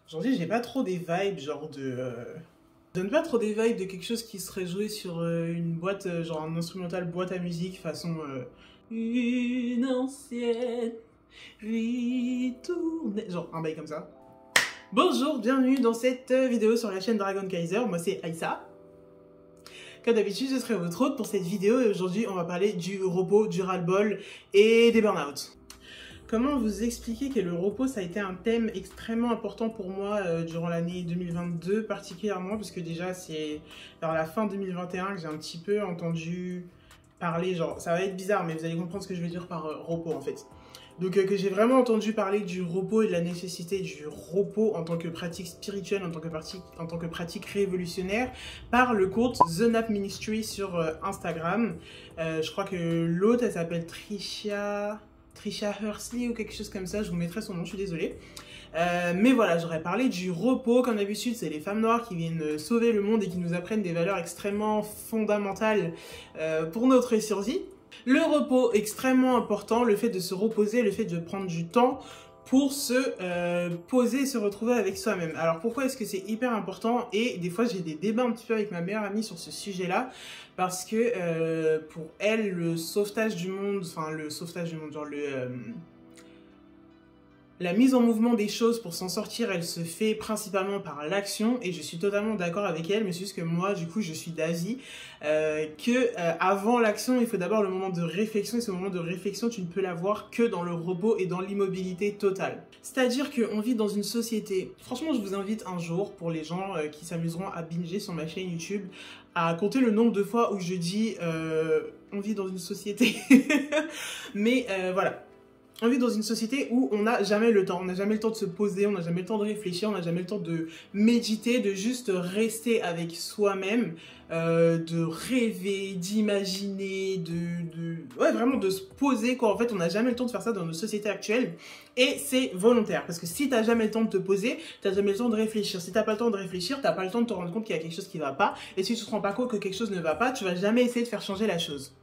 Aujourd'hui, j'ai pas trop des vibes, genre de. Je donne pas trop des vibes de quelque chose qui serait joué sur une boîte, genre un instrumental boîte à musique façon. Une ancienne vie tournée. Genre un bail comme ça. Bonjour, bienvenue dans cette vidéo sur la chaîne Dragon Kaiser. Moi, c'est Aïssa. Comme d'habitude, je serai votre hôte pour cette vidéo et aujourd'hui, on va parler du repos, du ras-le-bol et des burn-out. Comment vous expliquer que le repos, ça a été un thème extrêmement important pour moi durant l'année 2022 particulièrement, parce que déjà c'est vers la fin 2021 que j'ai un petit peu entendu parler, genre ça va être bizarre mais vous allez comprendre ce que je veux dire par repos en fait. Donc que j'ai vraiment entendu parler du repos et de la nécessité du repos en tant que pratique spirituelle, en tant que pratique révolutionnaire par le compte The Nap Ministry sur Instagram. Je crois que l'autre elle s'appelle Trisha Hursley ou quelque chose comme ça, je vous mettrai son nom, je suis désolée. Mais voilà, j'aurais parlé du repos, comme d'habitude, c'est les femmes noires qui viennent sauver le monde et qui nous apprennent des valeurs extrêmement fondamentales pour notre survie. Le repos, extrêmement important, le fait de se reposer, le fait de prendre du temps pour se poser et se retrouver avec soi-même. Alors pourquoi est-ce que c'est hyper important? Et des fois j'ai des débats un petit peu avec ma meilleure amie sur ce sujet-là, parce que pour elle, le sauvetage du monde, enfin le sauvetage du monde, genre la mise en mouvement des choses pour s'en sortir, elle se fait principalement par l'action et je suis totalement d'accord avec elle, mais c'est juste que moi, du coup, je suis d'avis avant l'action, il faut d'abord le moment de réflexion et ce moment de réflexion, tu ne peux l'avoir que dans le repos et dans l'immobilité totale. C'est-à-dire qu'on vit dans une société, franchement, je vous invite un jour, pour les gens qui s'amuseront à binger sur ma chaîne YouTube, à compter le nombre de fois où je dis on vit dans une société. Mais voilà. On vit dans une société où on n'a jamais le temps. On n'a jamais le temps de se poser, on n'a jamais le temps de réfléchir, on n'a jamais le temps de méditer, de juste rester avec soi-même, de rêver, d'imaginer, ouais, vraiment de se poser, quoi. En fait, on n'a jamais le temps de faire ça dans nos sociétés actuelles. Et c'est volontaire. Parce que si t'as jamais le temps de te poser, t'as jamais le temps de réfléchir. Si t'as pas le temps de réfléchir, t'as pas le temps de te rendre compte qu'il y a quelque chose qui va pas. Et si tu te rends pas compte que quelque chose ne va pas, tu vas jamais essayer de faire changer la chose.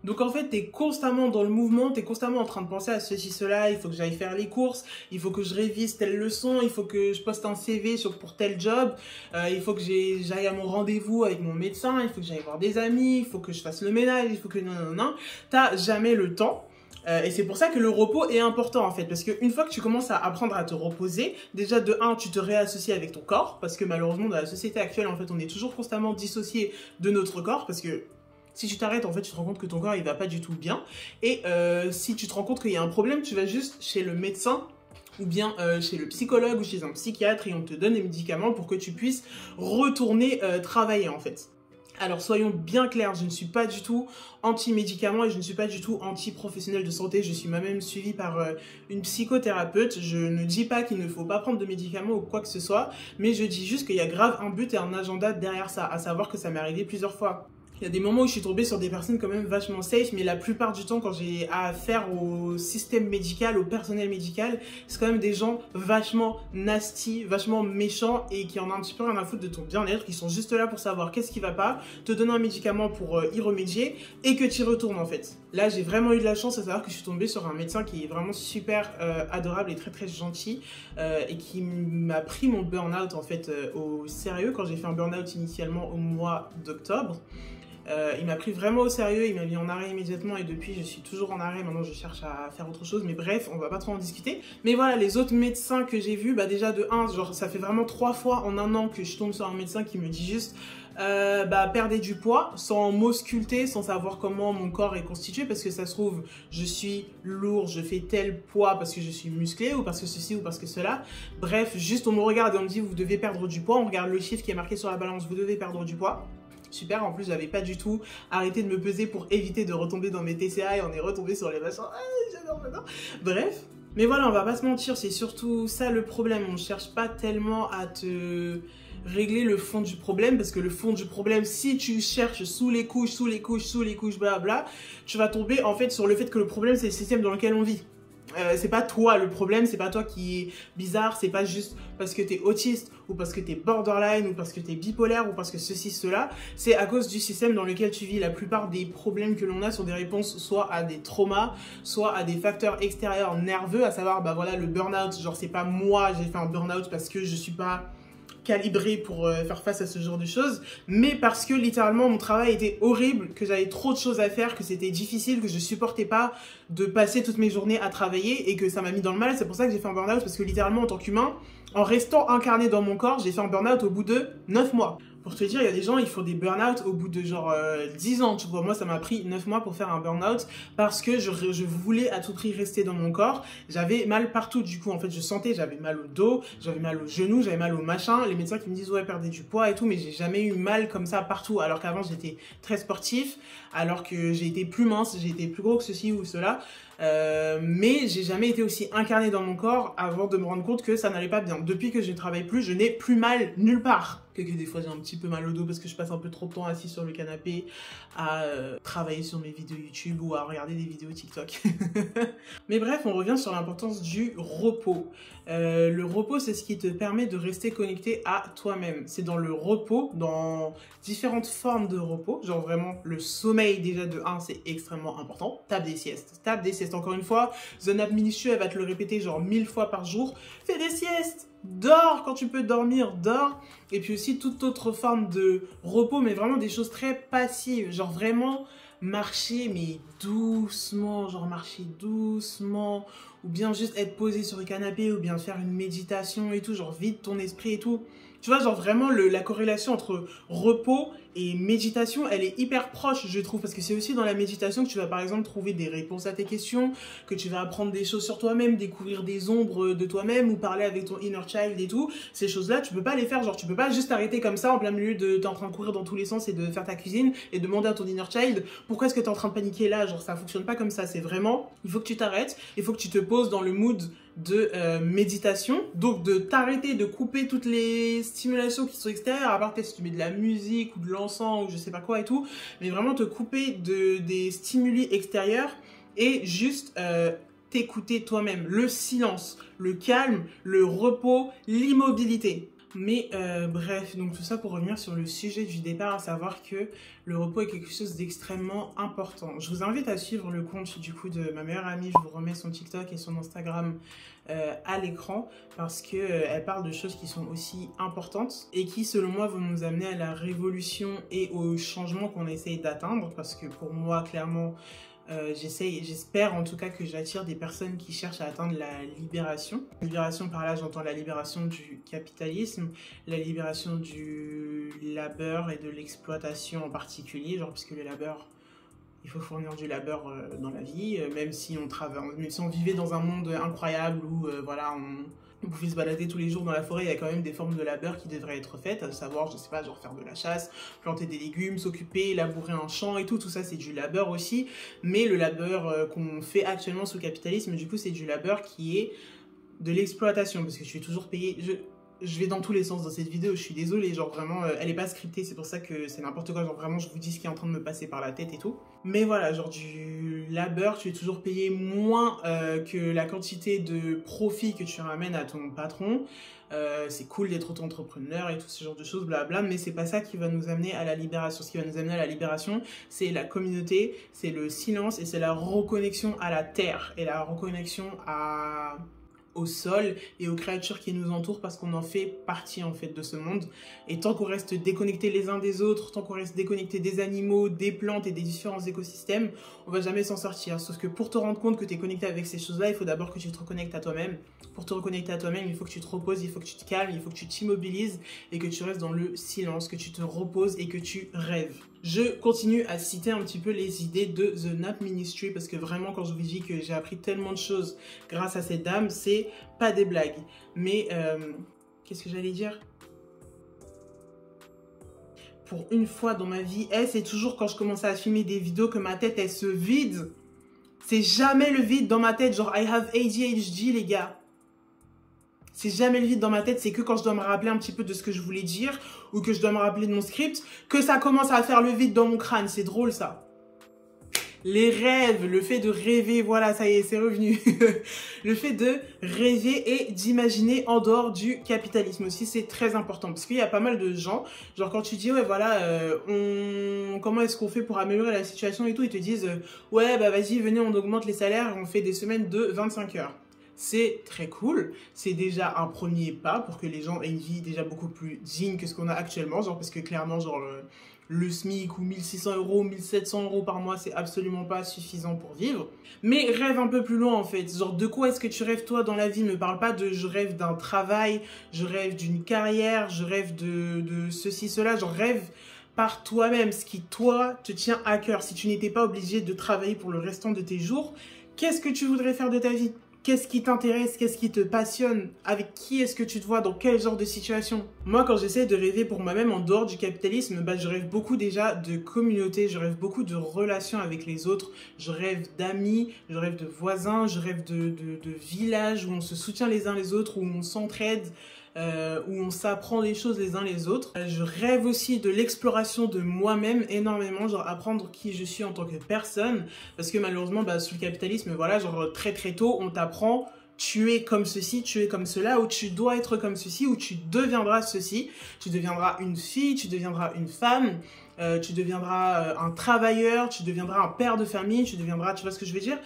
Donc en fait, t'es constamment dans le mouvement, t'es constamment en train de penser à ceci, cela, il faut que j'aille faire les courses, il faut que je révise telle leçon, il faut que je poste un CV pour tel job, il faut que j'aille à mon rendez-vous avec mon médecin, il faut que j'aille voir des amis, il faut que je fasse le ménage, il faut que non. T'as jamais le temps. Et c'est pour ça que le repos est important en fait, parce qu'une fois que tu commences à apprendre à te reposer, déjà de 1, tu te réassocies avec ton corps, parce que malheureusement dans la société actuelle, en fait, on est toujours constamment dissocié de notre corps, parce que si tu t'arrêtes, en fait, tu te rends compte que ton corps, il va pas du tout bien. Et si tu te rends compte qu'il y a un problème, tu vas juste chez le médecin ou bien chez le psychologue ou chez un psychiatre et on te donne des médicaments pour que tu puisses retourner travailler, en fait. Alors, soyons bien clairs, je ne suis pas du tout anti-médicaments et je ne suis pas du tout anti-professionnel de santé. Je suis moi-même suivie par une psychothérapeute. Je ne dis pas qu'il ne faut pas prendre de médicaments ou quoi que ce soit, mais je dis juste qu'il y a grave un but et un agenda derrière ça, à savoir que ça m'est arrivé plusieurs fois. Il y a des moments où je suis tombée sur des personnes quand même vachement safe, mais la plupart du temps, quand j'ai affaire au système médical, au personnel médical, c'est quand même des gens vachement nasty, vachement méchants et qui en ont un petit peu rien à foutre de ton bien-être, qui sont juste là pour savoir qu'est-ce qui va pas, te donner un médicament pour y remédier et que tu y retournes en fait. Là, j'ai vraiment eu de la chance à savoir que je suis tombée sur un médecin qui est vraiment super adorable et très très gentil et qui m'a pris mon burn-out en fait au sérieux quand j'ai fait un burn-out initialement au mois d'octobre. Il m'a pris vraiment au sérieux, il m'a mis en arrêt immédiatement et depuis je suis toujours en arrêt, maintenant je cherche à faire autre chose, mais bref, on va pas trop en discuter. Mais voilà, les autres médecins que j'ai vus, bah déjà de 1, genre ça fait vraiment 3 fois en un an que je tombe sur un médecin qui me dit juste perdez du poids, sans m'ausculter, sans savoir comment mon corps est constitué, parce que ça se trouve, je suis lourd, je fais tel poids parce que je suis musclé, ou parce que ceci, ou parce que cela. Bref, juste on me regarde et on me dit vous devez perdre du poids, on regarde le chiffre qui est marqué sur la balance, vous devez perdre du poids. Super, en plus j'avais pas du tout arrêté de me peser pour éviter de retomber dans mes TCA et on est retombé sur les machins. J'adore. Bref, mais voilà, on va pas se mentir, c'est surtout ça le problème. On cherche pas tellement à te régler le fond du problème, parce que le fond du problème, si tu cherches sous les couches, blabla, tu vas tomber en fait sur le fait que le problème c'est le système dans lequel on vit. c'est pas toi le problème, c'est pas toi qui est bizarre, c'est pas juste parce que t'es autiste ou parce que t'es borderline ou parce que t'es bipolaire ou parce que ceci, cela. C'est à cause du système dans lequel tu vis. La plupart des problèmes que l'on a sont des réponses soit à des traumas, soit à des facteurs extérieurs nerveux, à savoir, bah voilà, le burn-out. Genre, c'est pas moi, j'ai fait un burn-out parce que je suis pas calibré pour faire face à ce genre de choses, mais parce que littéralement mon travail était horrible, que j'avais trop de choses à faire, que c'était difficile, que je supportais pas de passer toutes mes journées à travailler et que ça m'a mis dans le mal. C'est pour ça que j'ai fait un burn-out, parce que littéralement en tant qu'humain, en restant incarné dans mon corps, j'ai fait un burn-out au bout de 9 mois. Pour te dire, il y a des gens, ils font des burn-out au bout de genre 10 ans, tu vois. Moi, ça m'a pris 9 mois pour faire un burn-out parce que je voulais à tout prix rester dans mon corps. J'avais mal partout, du coup, en fait, je sentais, j'avais mal au dos, j'avais mal aux genoux, j'avais mal au machin. Les médecins qui me disent, ouais, perdez du poids et tout, mais j'ai jamais eu mal comme ça partout. Alors qu'avant, j'étais très sportif, alors que j'ai été plus mince, j'ai été plus gros que ceci ou cela. Mais j'ai jamais été aussi incarné dans mon corps avant de me rendre compte que ça n'allait pas bien. Depuis que je ne travaille plus, je n'ai plus mal nulle part. Que des fois j'ai un petit peu mal au dos parce que je passe un peu trop de temps assis sur le canapé à travailler sur mes vidéos YouTube ou à regarder des vidéos TikTok. Mais bref, on revient sur l'importance du repos. Le repos, c'est ce qui te permet de rester connecté à toi-même. C'est dans le repos, dans différentes formes de repos, genre vraiment le sommeil déjà de 1, c'est extrêmement important. Tape des siestes, tape des siestes. Encore une fois, The Nap Ministry, elle va te le répéter genre 1000 fois par jour. Fais des siestes, dors quand tu peux dormir, dors. Et puis aussi toute autre forme de repos, mais vraiment des choses très passives, genre vraiment marcher mais doucement, genre marcher doucement, ou bien juste être posé sur le canapé, ou bien faire une méditation et tout, genre vide ton esprit et tout. Tu vois, genre vraiment la corrélation entre repos et méditation, elle est hyper proche, je trouve, parce que c'est aussi dans la méditation que tu vas par exemple trouver des réponses à tes questions, que tu vas apprendre des choses sur toi-même, découvrir des ombres de toi-même ou parler avec ton inner child et tout. Ces choses-là, tu peux pas les faire, genre tu peux pas juste t'arrêter comme ça en plein milieu de t'es en train de courir dans tous les sens et de faire ta cuisine et demander à ton inner child pourquoi est-ce que t'es en train de paniquer là, genre ça fonctionne pas comme ça, c'est vraiment, il faut que tu t'arrêtes, il faut que tu te poses dans le mood de méditation, donc de t'arrêter, de couper toutes les stimulations qui sont extérieures, à part peut-être si tu mets de la musique ou de l'encens ou je sais pas quoi et tout, mais vraiment te couper des stimuli extérieurs et juste t'écouter toi-même, le silence, le calme, le repos, l'immobilité. Mais bref, donc tout ça pour revenir sur le sujet du départ, à savoir que le repos est quelque chose d'extrêmement important. Je vous invite à suivre le compte du coup de ma meilleure amie, je vous remets son TikTok et son Instagram à l'écran parce que elle parle de choses qui sont aussi importantes et qui selon moi vont nous amener à la révolution et au changement qu'on essaye d'atteindre, parce que pour moi clairement j'espère en tout cas que j'attire des personnes qui cherchent à atteindre la libération. Libération par là, j'entends la libération du capitalisme, la libération du labeur et de l'exploitation en particulier, genre puisque le labeur, il faut fournir du labeur dans la vie, même si même si on vivait dans un monde incroyable où voilà, on pouvait se balader tous les jours dans la forêt, il y a quand même des formes de labeur qui devraient être faites, à savoir, je sais pas, genre faire de la chasse, planter des légumes, s'occuper, labourer un champ et tout ça c'est du labeur aussi, mais le labeur qu'on fait actuellement sous le capitalisme, du coup c'est du labeur qui est de l'exploitation, parce que je suis toujours payé, je vais dans tous les sens dans cette vidéo, je suis désolée, genre vraiment, elle est pas scriptée, c'est pour ça que c'est n'importe quoi, genre vraiment je vous dis ce qui est en train de me passer par la tête et tout. Mais voilà, genre du labeur, tu es toujours payé moins que la quantité de profit que tu ramènes à ton patron. C'est cool d'être auto-entrepreneur et tout ce genre de choses, blabla, mais c'est pas ça qui va nous amener à la libération. Ce qui va nous amener à la libération, c'est la communauté, c'est le silence et c'est la reconnexion à la terre et la reconnexion au sol et aux créatures qui nous entourent, parce qu'on en fait partie en fait de ce monde. Et tant qu'on reste déconnectés les uns des autres, tant qu'on reste déconnectés des animaux, des plantes et des différents écosystèmes, on va jamais s'en sortir. Sauf que pour te rendre compte que tu es connecté avec ces choses-là, il faut d'abord que tu te reconnectes à toi-même. Pour te reconnecter à toi-même, il faut que tu te reposes, il faut que tu te calmes, il faut que tu t'immobilises et que tu restes dans le silence, que tu te reposes et que tu rêves. Je continue à citer un petit peu les idées de The Nap Ministry, parce que vraiment quand je vous dis que j'ai appris tellement de choses grâce à cette dame, c'est pas des blagues. Mais qu'est-ce que j'allais dire? Pour une fois dans ma vie, c'est toujours quand je commence à filmer des vidéos que ma tête elle se vide. C'est jamais le vide dans ma tête, genre I have ADHD les gars. C'est jamais le vide dans ma tête, c'est que quand je dois me rappeler un petit peu de ce que je voulais dire ou que je dois me rappeler de mon script, que ça commence à faire le vide dans mon crâne. C'est drôle ça. Les rêves, le fait de rêver, voilà, ça y est, c'est revenu. Le fait de rêver et d'imaginer en dehors du capitalisme aussi, c'est très important. Parce qu'il y a pas mal de gens, genre quand tu dis, ouais, voilà, comment est-ce qu'on fait pour améliorer la situation et tout, ils te disent, ouais, bah vas-y, venez, on augmente les salaires, on fait des semaines de 25 heures. C'est très cool, c'est déjà un premier pas pour que les gens aient une vie déjà beaucoup plus digne que ce qu'on a actuellement, genre parce que clairement, genre le SMIC ou 1600 euros, 1700 euros par mois, c'est absolument pas suffisant pour vivre. Mais rêve un peu plus loin en fait, genre de quoi est-ce que tu rêves toi dans la vie? Me parle pas de je rêve d'un travail, je rêve d'une carrière, je rêve de ceci, cela, genre rêve par toi-même, ce qui toi te tient à cœur. Si tu n'étais pas obligé de travailler pour le restant de tes jours, qu'est-ce que tu voudrais faire de ta vie? Qu'est-ce qui t'intéresse? Qu'est-ce qui te passionne? Avec qui est-ce que tu te vois? Dans quel genre de situation? Moi, quand j'essaie de rêver pour moi-même en dehors du capitalisme, bah, je rêve beaucoup déjà de communauté, je rêve beaucoup de relations avec les autres, je rêve d'amis, je rêve de voisins, je rêve de villages où on se soutient les uns les autres, où on s'entraide, où on s'apprend les choses les uns les autres. Je rêve aussi de l'exploration de moi-même énormément, genre apprendre qui je suis en tant que personne, parce que malheureusement, bah, sous le capitalisme, voilà, genre très très tôt, on t'apprend tu es comme ceci, tu es comme cela, ou tu dois être comme ceci, ou tu deviendras ceci, tu deviendras une fille, tu deviendras une femme, tu deviendras un travailleur, tu deviendras un père de famille, tu deviendras, tu vois ce que je veux dire?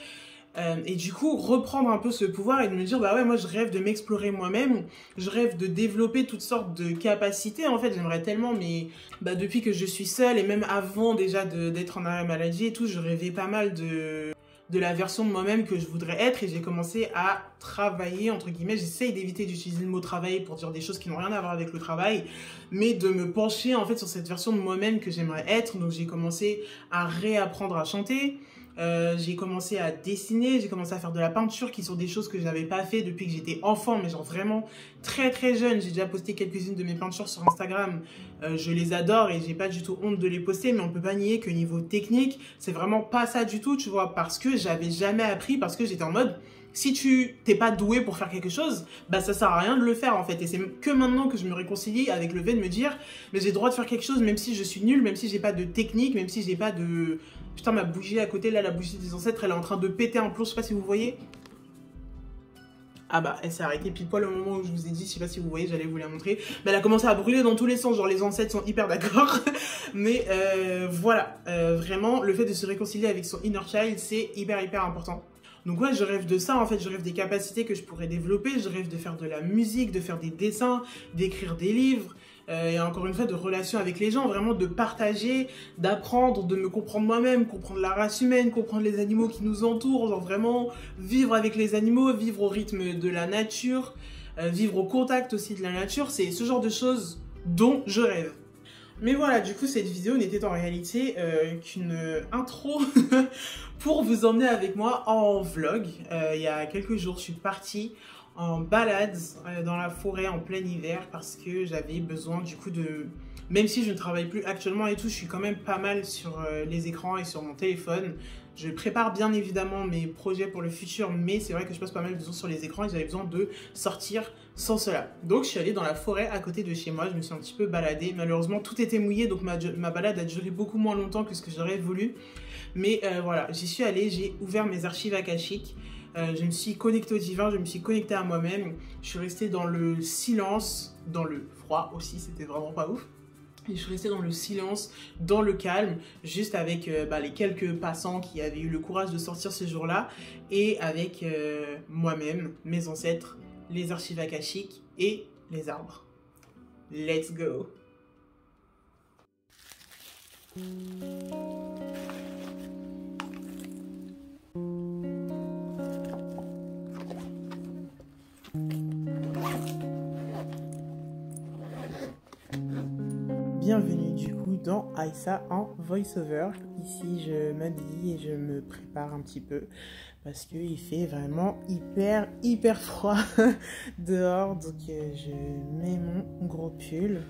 Et du coup, reprendre un peu ce pouvoir et de me dire, bah ouais, moi je rêve de m'explorer moi-même, je rêve de développer toutes sortes de capacités, en fait, j'aimerais tellement, mais bah, depuis que je suis seule et même avant déjà d'être en arrêt maladie et tout, je rêvais pas mal de la version de moi-même que je voudrais être et j'ai commencé à travailler, entre guillemets, j'essaye d'éviter d'utiliser le mot travailler pour dire des choses qui n'ont rien à voir avec le travail, mais de me pencher en fait sur cette version de moi-même que j'aimerais être. Donc j'ai commencé à réapprendre à chanter, j'ai commencé à dessiner, j'ai commencé à faire de la peinture qui sont des choses que j'avais pas fait depuis que j'étais enfant, mais genre vraiment très très jeune. J'ai déjà posté quelques-unes de mes peintures sur Instagram, je les adore et j'ai pas du tout honte de les poster, mais on peut pas nier que niveau technique, c'est vraiment pas ça du tout, tu vois, parce que j'avais jamais appris, parce que j'étais en mode, si tu t'es pas doué pour faire quelque chose, bah ça sert à rien de le faire en fait. Et c'est que maintenant que je me réconcilie avec le fait de me dire, mais j'ai le droit de faire quelque chose même si je suis nulle, même si j'ai pas de technique, même si j'ai pas de... Putain, ma bougie à côté, là, la bougie des ancêtres, elle est en train de péter un plomb, je sais pas si vous voyez. Ah bah, elle s'est arrêtée pile poil au moment où je vous ai dit, je sais pas si vous voyez, j'allais vous la montrer. Mais elle a commencé à brûler dans tous les sens, genre les ancêtres sont hyper d'accord. Mais voilà, vraiment, le fait de se réconcilier avec son inner child, c'est hyper hyper important. Donc ouais, je rêve de ça en fait, je rêve des capacités que je pourrais développer, je rêve de faire de la musique, de faire des dessins, d'écrire des livres, et encore une fois de relations avec les gens, vraiment de partager, d'apprendre, de me comprendre moi-même, comprendre la race humaine, comprendre les animaux qui nous entourent, genre vraiment vivre avec les animaux, vivre au rythme de la nature, vivre au contact aussi de la nature, c'est ce genre de choses dont je rêve. Mais voilà, du coup, cette vidéo n'était en réalité qu'une intro pour vous emmener avec moi en vlog. Il y a quelques jours, je suis partie en balade dans la forêt en plein hiver parce que j'avais besoin du coup de... Même si je ne travaille plus actuellement et tout, je suis quand même pas mal sur les écrans et sur mon téléphone. Je prépare bien évidemment mes projets pour le futur, mais c'est vrai que je passe pas mal de temps sur les écrans et j'avais besoin de sortir sans cela. Donc je suis allée dans la forêt à côté de chez moi, je me suis un petit peu baladée. Malheureusement, tout était mouillé, donc ma balade a duré beaucoup moins longtemps que ce que j'aurais voulu. Mais voilà, j'y suis allée, j'ai ouvert mes archives akashiques. Je me suis connectée au divin, je me suis connectée à moi-même. Je suis restée dans le silence, dans le froid aussi, c'était vraiment pas ouf. Et je suis restée dans le silence, dans le calme, juste avec les quelques passants qui avaient eu le courage de sortir ce jour-là, et avec moi-même, mes ancêtres, les archives akashiques et les arbres. Let's go! Bienvenue du coup dans Aïssa en voice-over. Ici je m'habille et je me prépare un petit peu parce qu'il fait vraiment hyper froid dehors. Donc je mets mon gros pull.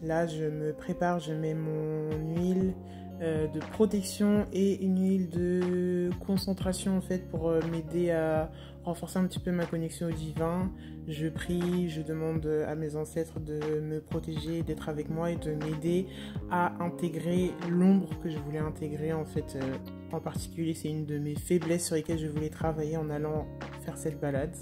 Là je me prépare, je mets mon huile, de protection et une huile de concentration en fait pour m'aider à renforcer un petit peu ma connexion au divin. Je prie, je demande à mes ancêtres de me protéger, d'être avec moi et de m'aider à intégrer l'ombre que je voulais intégrer en fait. En particulier, c'est une de mes faiblesses sur lesquelles je voulais travailler en allant faire cette balade.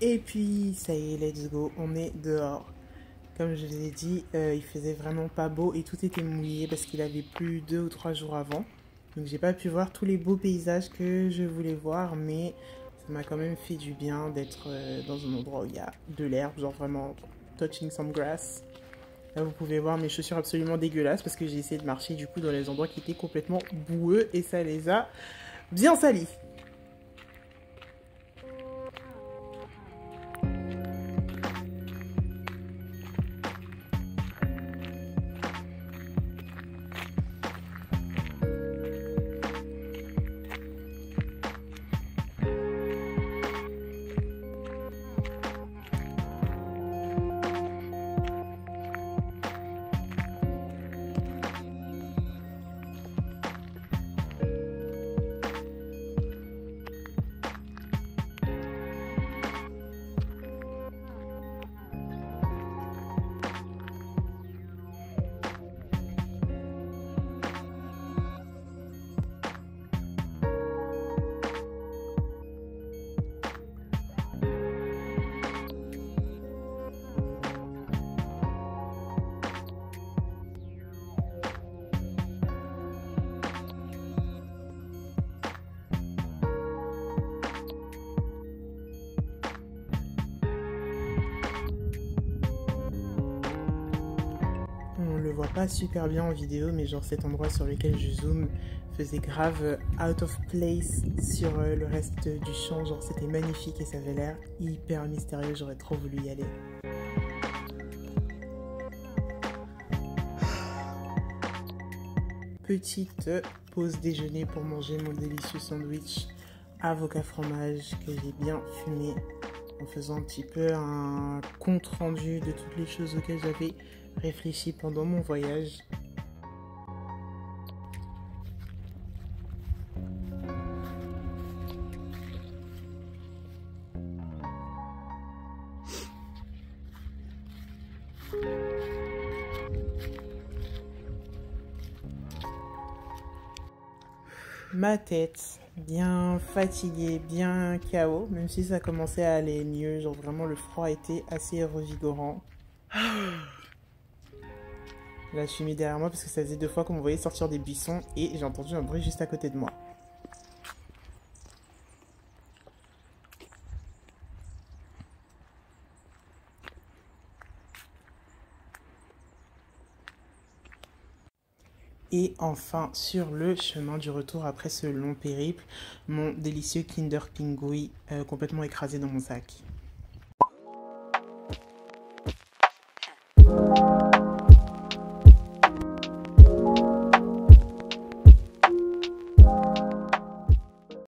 Et puis, ça y est, let's go, on est dehors. Comme je vous ai dit, il faisait vraiment pas beau et tout était mouillé parce qu'il avait plu 2 ou 3 jours avant. Donc j'ai pas pu voir tous les beaux paysages que je voulais voir, mais ça m'a quand même fait du bien d'être dans un endroit où il y a de l'herbe, genre vraiment touching some grass. Là, vous pouvez voir mes chaussures absolument dégueulasses parce que j'ai essayé de marcher du coup dans les endroits qui étaient complètement boueux et ça les a bien salis. On le voit pas super bien en vidéo, mais genre cet endroit sur lequel je zoome faisait grave out of place sur le reste du champ. Genre c'était magnifique et ça avait l'air hyper mystérieux, j'aurais trop voulu y aller. Petite pause déjeuner pour manger mon délicieux sandwich avocat fromage que j'ai bien fumé en faisant un petit peu un compte rendu de toutes les choses auxquelles j'avais réfléchi pendant mon voyage. Ma tête, bien fatiguée, bien KO, même si ça commençait à aller mieux, genre vraiment le froid était assez revigorant. Là, je suis mis derrière moi parce que ça faisait 2 fois qu'on me voyait sortir des buissons et j'ai entendu un bruit juste à côté de moi. Et enfin, sur le chemin du retour après ce long périple, mon délicieux Kinder Pingui complètement écrasé dans mon sac.